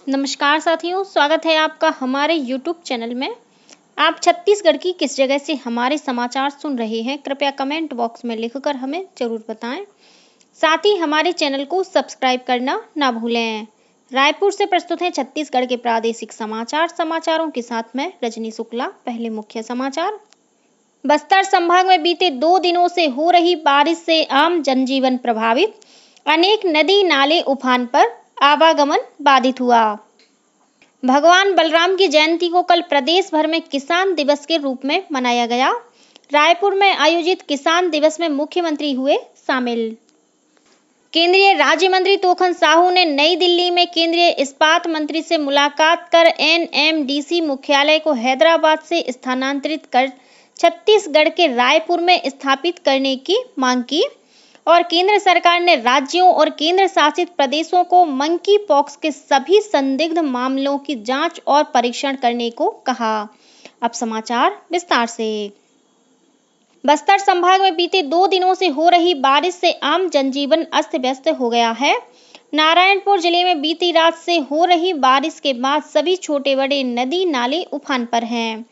नमस्कार साथियों, स्वागत है आपका हमारे YouTube चैनल में। आप छत्तीसगढ़ की किस जगह से हमारे समाचार सुन रहे हैं, कृपया कमेंट बॉक्स में लिखकर हमें जरूर बताएं। साथ ही हमारे चैनल को सब्सक्राइब करना ना भूलें। रायपुर से प्रस्तुत है छत्तीसगढ़ के प्रादेशिक समाचारों के साथ में रजनी शुक्ला। पहले मुख्य समाचार। बस्तर संभाग में बीते 2 दिनों से हो रही बारिश से आम जनजीवन प्रभावित, अनेक नदी नाले उफान पर, आवागमन बाधित हुआ। भगवान बलराम की जयंती को कल प्रदेश भर में किसान दिवस के रूप में मनाया गया। रायपुर में आयोजित किसान दिवस में मुख्यमंत्री हुए शामिल। केंद्रीय राज्य मंत्री तोखन साहू ने नई दिल्ली में केंद्रीय इस्पात मंत्री से मुलाकात कर एनएमडीसी मुख्यालय को हैदराबाद से स्थानांतरित कर छत्तीसगढ़ के रायपुर में स्थापित करने की मांग की और केंद्र सरकार ने राज्यों और केंद्र शासित प्रदेशों को मंकी पॉक्स के सभी संदिग्ध मामलों की जांच और परीक्षण करने को कहा। अब समाचार विस्तार से। बस्तर संभाग में बीते 2 दिनों से हो रही बारिश से आम जनजीवन अस्त व्यस्त हो गया है। नारायणपुर जिले में बीती रात से हो रही बारिश के बाद सभी छोटे बड़े नदी नाले उफान पर हैं।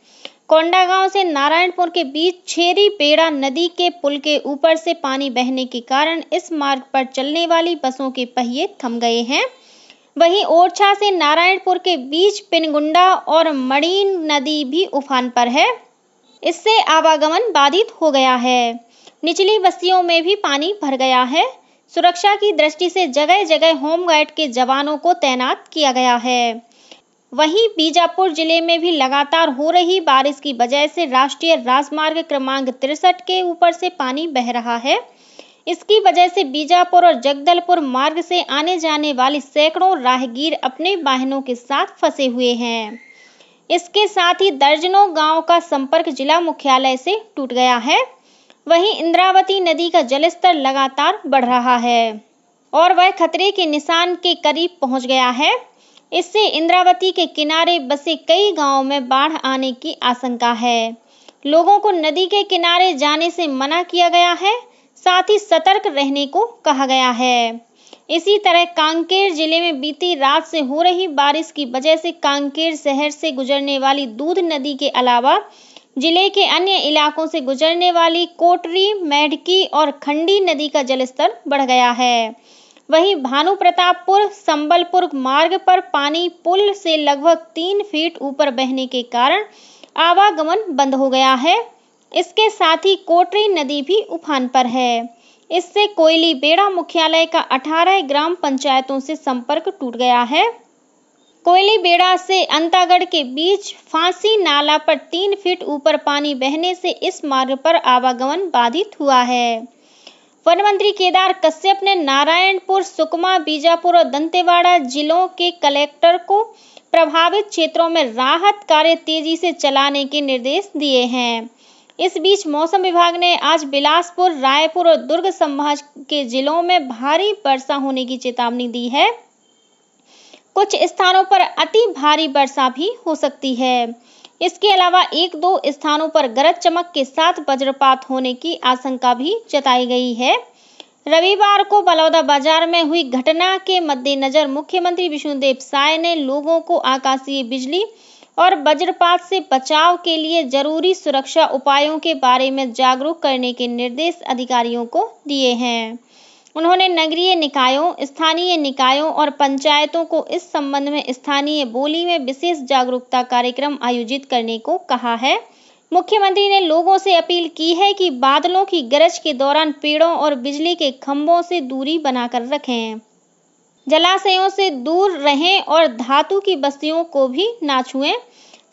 कोंडागांव से नारायणपुर के बीच छेरी बेड़ा नदी के पुल के ऊपर से पानी बहने के कारण इस मार्ग पर चलने वाली बसों के पहिए थम गए हैं। वहीं ओरछा से नारायणपुर के बीच पिनगुंडा और मड़ीन नदी भी उफान पर है। इससे आवागमन बाधित हो गया है। निचली बस्तियों में भी पानी भर गया है। सुरक्षा की दृष्टि से जगह जगह होमगार्ड के जवानों को तैनात किया गया है। वहीं बीजापुर जिले में भी लगातार हो रही बारिश की वजह से राष्ट्रीय राजमार्ग क्रमांक 63 के ऊपर से पानी बह रहा है। इसकी वजह से बीजापुर और जगदलपुर मार्ग से आने जाने वाली सैकड़ों राहगीर अपने वाहनों के साथ फंसे हुए हैं। इसके साथ ही दर्जनों गांव का संपर्क जिला मुख्यालय से टूट गया है। वहीं इंद्रावती नदी का जलस्तर लगातार बढ़ रहा है और वह खतरे के निशान के करीब पहुंच गया है। इससे इंद्रावती के किनारे बसे कई गांवों में बाढ़ आने की आशंका है। लोगों को नदी के किनारे जाने से मना किया गया है, साथ ही सतर्क रहने को कहा गया है। इसी तरह कांकेर जिले में बीती रात से हो रही बारिश की वजह से कांकेर शहर से गुजरने वाली दूध नदी के अलावा जिले के अन्य इलाकों से गुजरने वाली कोटरी, मेढकी और खंडी नदी का जलस्तर बढ़ गया है। वहीं भानु प्रतापपुर संबलपुर मार्ग पर पानी पुल से लगभग 3 फीट ऊपर बहने के कारण आवागमन बंद हो गया है। इसके साथ ही कोटरी नदी भी उफान पर है। इससे कोयली बेड़ा मुख्यालय का 18 ग्राम पंचायतों से संपर्क टूट गया है। कोयली बेड़ा से अंतागढ़ के बीच फांसी नाला पर 3 फीट ऊपर पानी बहने से इस मार्ग पर आवागमन बाधित हुआ है। वन मंत्री केदार कश्यप ने नारायणपुर, सुकमा, बीजापुर और दंतेवाड़ा जिलों के कलेक्टर को प्रभावित क्षेत्रों में राहत कार्य तेजी से चलाने के निर्देश दिए हैं। इस बीच मौसम विभाग ने आज बिलासपुर, रायपुर और दुर्ग संभाग के जिलों में भारी वर्षा होने की चेतावनी दी है। कुछ स्थानों पर अति भारी वर्षा भी हो सकती है। इसके अलावा 1-2 स्थानों पर गरज चमक के साथ वज्रपात होने की आशंका भी जताई गई है। रविवार को बलौदाबाजार में हुई घटना के मद्देनजर मुख्यमंत्री विष्णुदेव साय ने लोगों को आकाशीय बिजली और वज्रपात से बचाव के लिए जरूरी सुरक्षा उपायों के बारे में जागरूक करने के निर्देश अधिकारियों को दिए हैं। उन्होंने नगरीय निकायों, स्थानीय निकायों और पंचायतों को इस संबंध में स्थानीय बोली में विशेष जागरूकता कार्यक्रम आयोजित करने को कहा है। मुख्यमंत्री ने लोगों से अपील की है कि बादलों की गरज के दौरान पेड़ों और बिजली के खंभों से दूरी बनाकर रखें, जलाशयों से दूर रहें और धातु की बस्तियों को भी ना छुएं,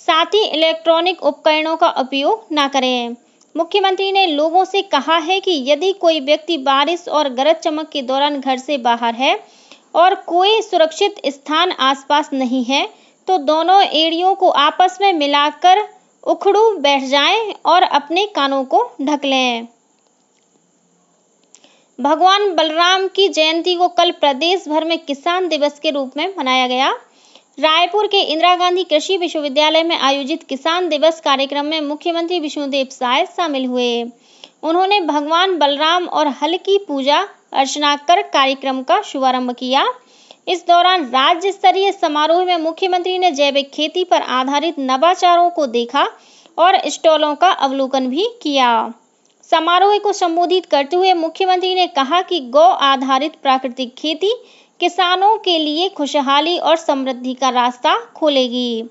साथ ही इलेक्ट्रॉनिक उपकरणों का उपयोग ना करें। मुख्यमंत्री ने लोगों से कहा है कि यदि कोई व्यक्ति बारिश और गरज चमक के दौरान घर से बाहर है और कोई सुरक्षित स्थान आसपास नहीं है, तो दोनों एड़ियों को आपस में मिलाकर उखड़ू बैठ जाएं और अपने कानों को ढक लें। भगवान बलराम की जयंती को कल प्रदेश भर में किसान दिवस के रूप में मनाया गया। रायपुर के इंदिरा गांधी कृषि विश्वविद्यालय में आयोजित किसान दिवस कार्यक्रम में मुख्यमंत्री विष्णुदेव साय शामिल हुए। उन्होंने भगवान बलराम और हल की पूजा अर्चना कर कार्यक्रम का शुभारंभ किया। इस दौरान राज्य स्तरीय समारोह में मुख्यमंत्री ने जैविक खेती पर आधारित नवाचारों को देखा और स्टॉलों का अवलोकन भी किया। समारोह को संबोधित करते हुए मुख्यमंत्री ने कहा कि गौ आधारित प्राकृतिक खेती किसानों के लिए खुशहाली और समृद्धि का रास्ता खोलेगी।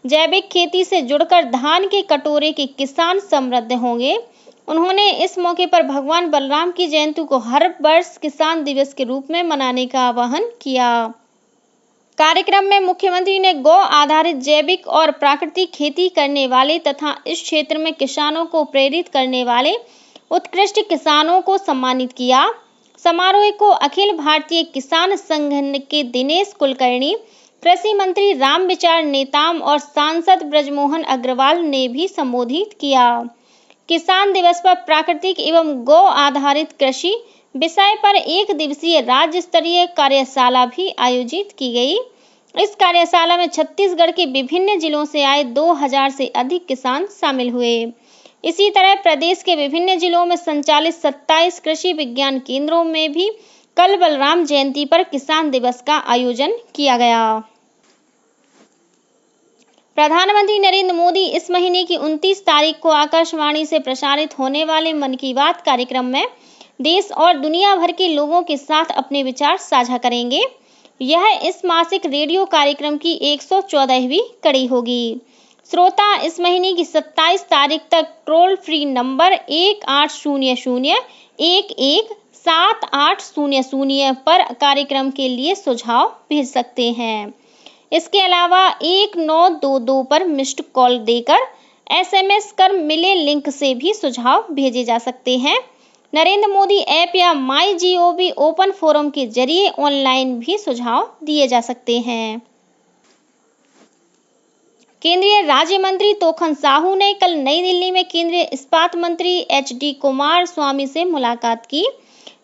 जैविक खेती से जुड़कर धान के कटोरे के किसान समृद्ध होंगे। उन्होंने इस मौके पर भगवान बलराम की जयंती को हर वर्ष किसान दिवस के रूप में मनाने का आह्वान किया। कार्यक्रम में मुख्यमंत्री ने गौ आधारित जैविक और प्राकृतिक खेती करने वाले तथा इस क्षेत्र में किसानों को प्रेरित करने वाले उत्कृष्ट किसानों को सम्मानित किया। समारोह को अखिल भारतीय किसान संघ के दिनेश कुलकर्णी, कृषि मंत्री रामविचार नेताम और सांसद ब्रजमोहन अग्रवाल ने भी संबोधित किया। किसान दिवस पर प्राकृतिक एवं गौ आधारित कृषि विषय पर एक दिवसीय राज्य स्तरीय कार्यशाला भी आयोजित की गई। इस कार्यशाला में छत्तीसगढ़ के विभिन्न जिलों से आए 2000 से अधिक किसान शामिल हुए। इसी तरह प्रदेश के विभिन्न जिलों में संचालित 27 कृषि विज्ञान केंद्रों में भी कल बलराम जयंती पर किसान दिवस का आयोजन किया गया। प्रधानमंत्री नरेंद्र मोदी इस महीने की 29 तारीख को आकाशवाणी से प्रसारित होने वाले मन की बात कार्यक्रम में देश और दुनिया भर के लोगों के साथ अपने विचार साझा करेंगे। यह इस मासिक रेडियो कार्यक्रम की 114वीं कड़ी होगी। श्रोता इस महीने की 27 तारीख तक टोल फ्री नंबर 1800-117800 पर कार्यक्रम के लिए सुझाव भेज सकते हैं। इसके अलावा 1922 पर मिस्ड कॉल देकर SMS कर मिले लिंक से भी सुझाव भेजे जा सकते हैं। नरेंद्र मोदी ऐप या MyGov ओपन फोरम के जरिए ऑनलाइन भी सुझाव दिए जा सकते हैं। केंद्रीय राज्य मंत्री तोखन साहू ने कल नई दिल्ली में केंद्रीय इस्पात मंत्री HD कुमार स्वामी से मुलाकात की।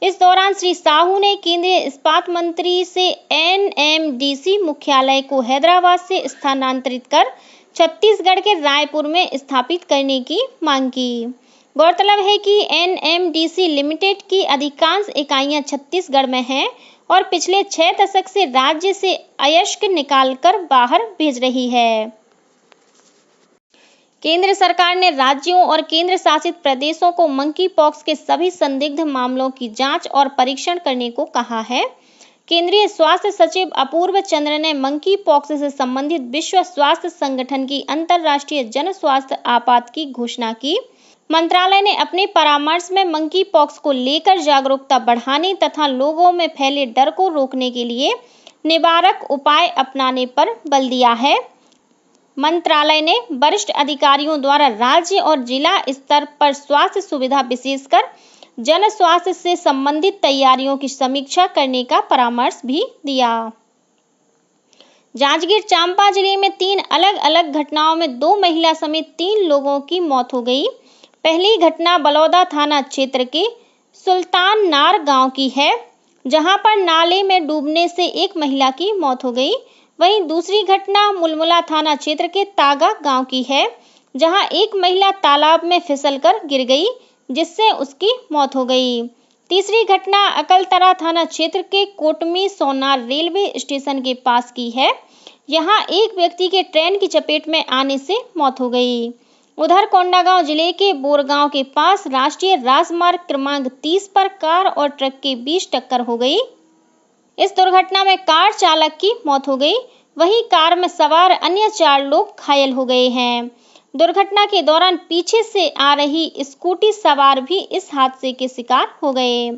इस दौरान श्री साहू ने केंद्रीय इस्पात मंत्री से NMDC मुख्यालय को हैदराबाद से स्थानांतरित कर छत्तीसगढ़ के रायपुर में स्थापित करने की मांग की। गौरतलब है कि NMDC लिमिटेड की अधिकांश इकाइयां छत्तीसगढ़ में हैं और पिछले 6 दशक से राज्य से अयस्क निकालकर बाहर भेज रही है। केंद्र सरकार ने राज्यों और केंद्र शासित प्रदेशों को मंकी पॉक्स के सभी संदिग्ध मामलों की जांच और परीक्षण करने को कहा है। केंद्रीय स्वास्थ्य सचिव अपूर्व चंद्र ने मंकी पॉक्स से संबंधित विश्व स्वास्थ्य संगठन की अंतर्राष्ट्रीय जन स्वास्थ्य आपात की घोषणा की। मंत्रालय ने अपने परामर्श में मंकी पॉक्स को लेकर जागरूकता बढ़ाने तथा लोगों में फैले डर को रोकने के लिए निवारक उपाय अपनाने पर बल दिया है। मंत्रालय ने वरिष्ठ अधिकारियों द्वारा राज्य और जिला स्तर पर स्वास्थ्य सुविधा विशेषकर जन स्वास्थ्य से संबंधित तैयारियों की समीक्षा करने का परामर्श भी दिया। जांजगीर चांपा जिले में 3 अलग-अलग घटनाओं में 2 महिला समेत 3 लोगों की मौत हो गई। पहली घटना बलौदा थाना क्षेत्र के सुल्तान नार गांव की है, जहां पर नाले में डूबने से एक महिला की मौत हो गई। वहीं दूसरी घटना मुलमुला थाना क्षेत्र के तागा गांव की है, जहां एक महिला तालाब में फिसलकर गिर गई, जिससे उसकी मौत हो गई। तीसरी घटना अकलतरा थाना क्षेत्र के कोटमी सोनार रेलवे स्टेशन के पास की है। यहां एक व्यक्ति के ट्रेन की चपेट में आने से मौत हो गई। उधर कोंडागांव जिले के बोरगांव के पास राष्ट्रीय राजमार्ग क्रमांक 30 पर कार और ट्रक के बीच टक्कर हो गई। इस दुर्घटना में कार चालक की मौत हो गई, वहीं कार में सवार अन्य 4 लोग घायल हो गए हैं। दुर्घटना के दौरान पीछे से आ रही स्कूटी सवार भी इस हादसे के शिकार हो गए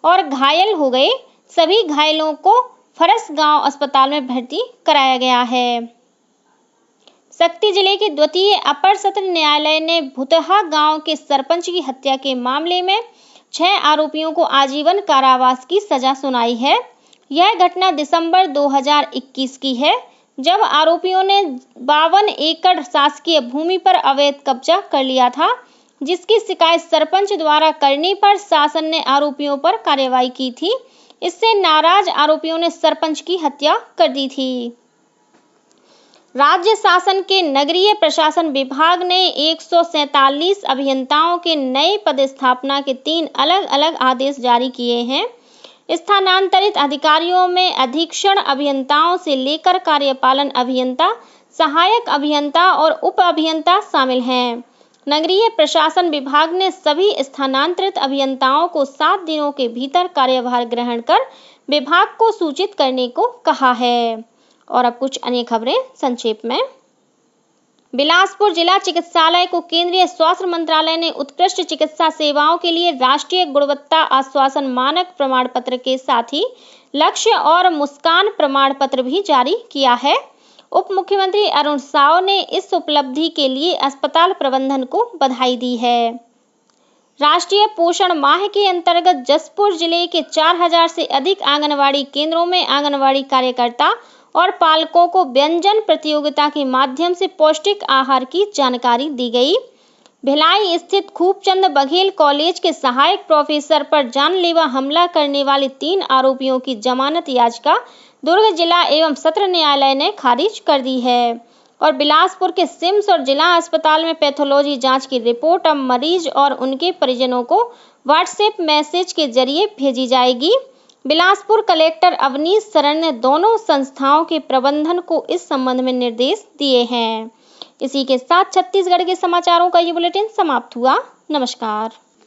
और घायल हो गए। सभी घायलों को फरसगांव अस्पताल में भर्ती कराया गया है। शक्ति जिले के द्वितीय अपर सत्र न्यायालय ने भुतहा गांव के सरपंच की हत्या के मामले में 6 आरोपियों को आजीवन कारावास की सजा सुनाई है। यह घटना दिसंबर 2021 की है, जब आरोपियों ने 52 एकड़ शासकीय भूमि पर अवैध कब्जा कर लिया था, जिसकी शिकायत सरपंच द्वारा करने पर शासन ने आरोपियों पर कार्रवाई की थी। इससे नाराज आरोपियों ने सरपंच की हत्या कर दी थी। राज्य शासन के नगरीय प्रशासन विभाग ने 147 अभियंताओं के नए पदस्थापना के 3 अलग-अलग आदेश जारी किए हैं। स्थानांतरित अधिकारियों में अधीक्षण अभियंताओं से लेकर कार्यपालन अभियंता, सहायक अभियंता और उप अभियंता शामिल हैं। नगरीय प्रशासन विभाग ने सभी स्थानांतरित अभियंताओं को 7 दिनों के भीतर कार्यभार ग्रहण कर विभाग को सूचित करने को कहा है। और अब कुछ अन्य खबरें संक्षेप में। बिलासपुर जिला चिकित्सालय को केंद्रीय स्वास्थ्य मंत्रालय ने उत्कृष्ट चिकित्सा सेवाओं के लिए राष्ट्रीय गुणवत्ता आश्वासन मानक प्रमाण पत्र के साथ ही लक्ष्य और मुस्कान प्रमाण पत्र भी जारी किया है। उप मुख्यमंत्री अरुण साव ने इस उपलब्धि के लिए अस्पताल प्रबंधन को बधाई दी है। राष्ट्रीय पोषण माह के अंतर्गत जसपुर जिले के 4000 से अधिक आंगनवाड़ी केंद्रों में आंगनवाड़ी कार्यकर्ता और पालकों को व्यंजन प्रतियोगिता के माध्यम से पौष्टिक आहार की जानकारी दी गई। भिलाई स्थित खूबचंद बघेल कॉलेज के सहायक प्रोफेसर पर जानलेवा हमला करने वाले 3 आरोपियों की जमानत याचिका दुर्ग जिला एवं सत्र न्यायालय ने खारिज कर दी है। और बिलासपुर के सिम्स और जिला अस्पताल में पैथोलॉजी जांच की रिपोर्ट अब मरीज और उनके परिजनों को व्हाट्सएप मैसेज के जरिए भेजी जाएगी। बिलासपुर कलेक्टर अवनीश शरण ने दोनों संस्थाओं के प्रबंधन को इस संबंध में निर्देश दिए हैं। इसी के साथ छत्तीसगढ़ के समाचारों का ये बुलेटिन समाप्त हुआ। नमस्कार।